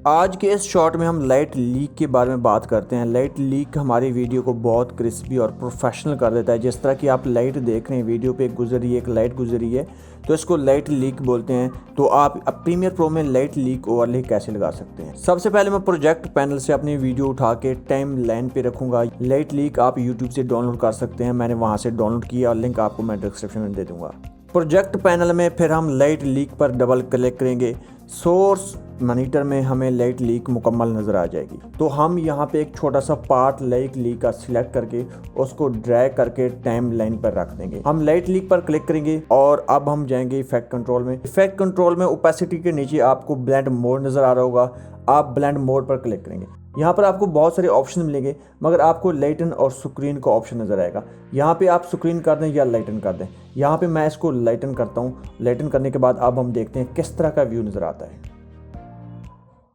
आज के इस शॉट में हम लाइट लीक के बारे में बात करते हैं। लाइट लीक हमारी वीडियो को बहुत क्रिस्पी और प्रोफेशनल कर देता है। जिस तरह की आप लाइट देख रहे हैं, वीडियो पे गुजरी है, एक लाइट गुजरी है, तो इसको लाइट लीक बोलते हैं। तो आप अब प्रीमियर प्रो में लाइट लीक ओवरले कैसे लगा सकते हैं। सबसे पहले मैं प्रोजेक्ट पैनल से अपनी वीडियो उठा के टाइम लाइन पे रखूंगा। लाइट लीक आप यूट्यूब से डाउनलोड कर सकते हैं, मैंने वहाँ से डाउनलोड किया और लिंक आपको मैं डिस्क्रिप्शन में दे दूँगा। प्रोजेक्ट पैनल में फिर हम लाइट लीक पर डबल क्लिक करेंगे। सोर्स मॉनिटर में हमें लाइट लीक मुकम्मल नज़र आ जाएगी। तो हम यहाँ पे एक छोटा सा पार्ट लाइट लीक का सिलेक्ट करके उसको ड्रैग करके टाइम लाइन पर रख देंगे। हम लाइट लीक पर क्लिक करेंगे और अब हम जाएंगे इफेक्ट कंट्रोल में। इफेक्ट कंट्रोल में ओपेसिटी के नीचे आपको ब्लेंड मोड नज़र आ रहा होगा, आप ब्लेंड मोड पर क्लिक करेंगे। यहाँ पर आपको बहुत सारे ऑप्शन मिलेंगे, मगर आपको लाइटन और स्क्रीन का ऑप्शन नज़र आएगा। यहाँ पे आप स्क्रीन कर दें या लाइटन कर दें। यहाँ पे मैं इसको लाइटन करता हूँ। लाइटन करने के बाद अब हम देखते हैं किस तरह का व्यू नज़र आता है।